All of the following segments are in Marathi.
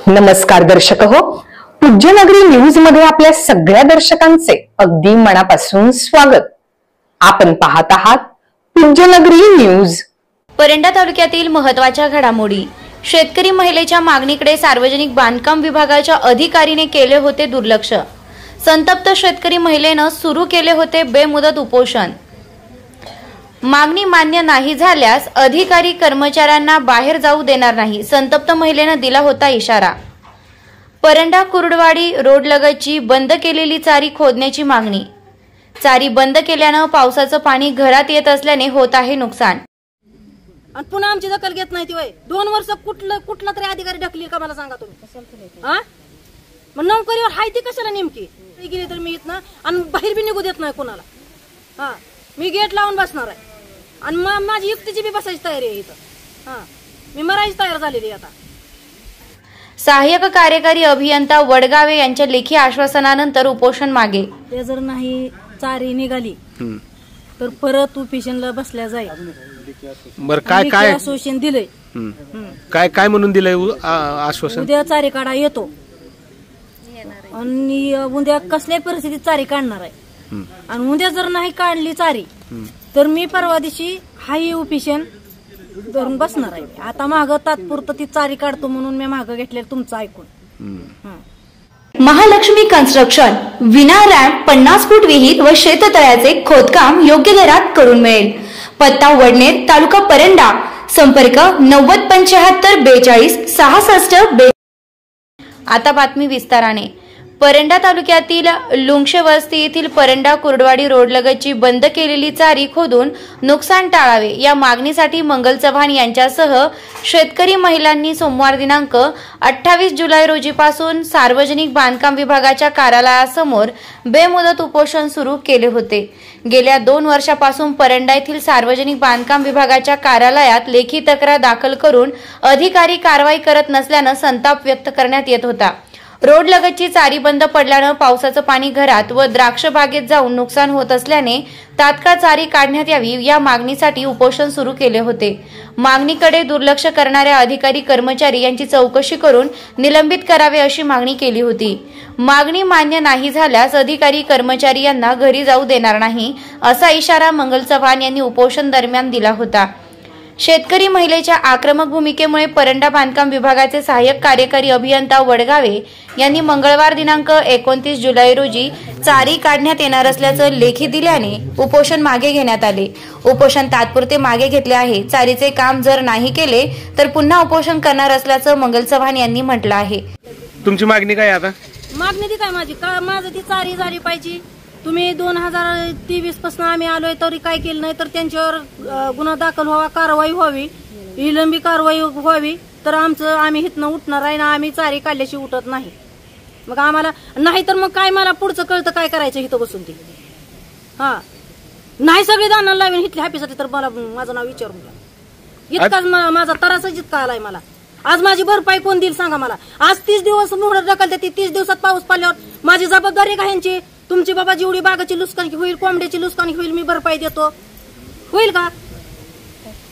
नमस्कार दर्शक हो, पूज्यनगरी न्यूज मध्ये आपल्या सगळ्या दर्शकांचे अगदी मनापासून स्वागत। आपण पाहत आहात पूज्यनगरी न्यूज। परंडा तालुक्यातील महत्त्वाच्या घडामोडी। शेतकरी महिलेच्या मागणीकडे सार्वजनिक बांधकाम विभागाच्या अधिकारीने केले होते दुर्लक्ष। संतप्त शेतकरी महिलेने सुरू केले होते बेमुदत उपोषण। मागणी मान्य नाही झाल्यास अधिकारी कर्मचाऱ्यांना बाहेर जाऊ देणार नाही, संतप्त महिलेने दिला होता इशारा। परंडा कुर्डवाडी रोडलगतची बंद केलेली चारी खोदण्याची मागणी। चारी बंद केल्याने पावसाचं पाणी घरात येत असल्याने होत आहे नुकसान। आणि पुन्हा आमची दखल घेत नाही ती वय 2 वर्ष कुठला तरी अधिकारी ढकली का मला सांगा तुम्ही। हा मग नोकरीवर हाय ती कशाला नेमकी गेली तर मी येत ना आणि बाहेर बी निघू देत नाही कोणाला। हा मी गेट लावून बसणार आहे आणि माझी युक्तीची बी बसायची तयारी आहे इथं। हा मी मरायची तयार झालेली आता। सहाय्यक कार्यकारी अभियंता वडगावे यांच्या लेखी आश्वासनानंतर उपोषण मागे। ते जर नाही चारी निघाली तर परत उपोषणला बसल्या जाईल। बर काय आश्वासन दिलंय? काय म्हणून दिलंय आश्वासन? उद्या चारी काढा येतो आणि उद्या कसल्याही परिस्थितीत चारी काढणार आहे। आणि उद्या जर नाही काढली चारी तर मी परवा दिवशी हाय उपोषण धरून बसणार आहे। आता माग तात्पुरतं ती चारी काढतो म्हणून मी माग घेतलेलं तुमचं ऐकून। महालक्ष्मी कन्स्ट्रक्शन विना रॅम्प 50 फूट विहीर व शेततळ्याचे खोदकाम योग्य दरात करून मिळेल। पत्ता वडनेर, तालुका परंडा, संपर्क 907542 आता बातमी विस्ताराने। परंडा तालुक्यातील लुंगशे वस्ती येथील परंडा कुर्डवाडी रोडलगतची बंद केलेली चारी खोदून नुकसान टाळावे या मागणीसाठी मंगल चव्हाण यांच्यासह शेतकरी महिलांनी सोमवार दिनांक 28 जुलै रोजीपासून सार्वजनिक बांधकाम विभागाच्या कार्यालयासमोर बेमुदत उपोषण सुरू केले होते। गेल्या 2 वर्षापासून परंडा येथील सार्वजनिक बांधकाम विभागाच्या कार्यालयात लेखी तक्रार दाखल करून अधिकारी कारवाई करत नसल्याने संताप व्यक्त करण्यात येत होता। रोड लगतची चारी बंद पडल्याने पावसाचं पाणी घरात व द्राक्ष बागेत जाऊन नुकसान होत असल्याने तात्काळ चारी काढण्यात यावी या मागणीसाठी उपोषण सुरू केले होते। मागणीकडे दुर्लक्ष करणाऱ्या अधिकारी कर्मचारी यांची चौकशी करून निलंबित करावे अशी मागणी केली होती। मागणी मान्य नाही झाल्यास अधिकारी कर्मचारी यांना घरी जाऊ देणार नाही असा इशारा मंगल चव्हाण यांनी उपोषण दरम्यान दिला होता। शेतकरी महिलेच्या आक्रमक भूमिकेमुळे परंडा बांधकाम विभागाचे सहाय्यक कार्यकारी अभियंता वडगावे यांनी मंगळवार दिनांक 29 जुलै रोजी चारी काढण्यात येणार असल्याचं लेखी दिल्याने उपोषण मागे घेण्यात आले। उपोषण तात्पुरते मागे घेतले आहे। चारीचे काम जर नाही केले तर पुन्हा उपोषण करणार असल्याचं मंगल चव्हाण यांनी म्हटलं आहे। तुमची मागणी काय आता? मागणी ती काय माझं ती चारी झाली पाहिजे। तुम्ही 2023 पासून आम्ही आलोय तरी काय केलं नाही तर त्यांच्यावर गुन्हा दाखल व्हावा, कारवाई व्हावी, विलंबी कारवाई व्हावी तर आम्ही हितनं उठणार आहे ना। आम्ही चारी काढल्याशी उठत नाही। मग आम्हाला नाही तर मग काय मला पुढचं कळतं काय करायचं इथं बसून ती। हा नाही सगळे दाना लावीन हिथल्या हापीसाठी तर मला माझं नाव विचारून घ्या। इतकाच माझा तरास जितका आलाय मला। आज माझी भरपाई कोण देईल सांगा मला? आज 30 दिवस मुहूर्त ढकलते ती 30 दिवसात पाऊस पडल्यावर माझी जबाबदारी का ह्यांची? तुमची बाबा जेवढी बागाची नुकसानी होईल, कोंबड्याची नुकसानी होईल, मी भरपाई देतो होईल का?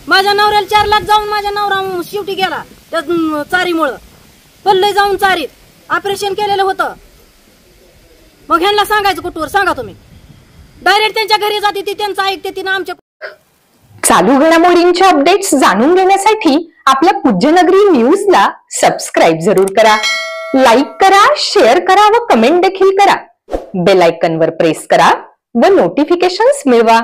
माझ्या नवऱ्याला 4 लाख जाऊन माझ्या नवरा शेवटी गेला त्या चारीमुळं पल्लय जाऊन चारीत ऑपरेशन केलेलं होतं। मग ह्यांना सांगायचं कुठवर सांगा तुम्ही? डायरेक्ट त्यांच्या घरी जाते ती त्यांचं ऐकते ती ना आमच्या। चालू घडामोडींचे अपडेट्स जाणून घेण्यासाठी आपल्या पूज्यनगरी न्यूजला सबस्क्राईब जरूर करा, लाईक करा, शेअर करा व कमेंट देखील करा। बेल आयकॉनवर प्रेस करा व नोटिफिकेशन्स मिळवा।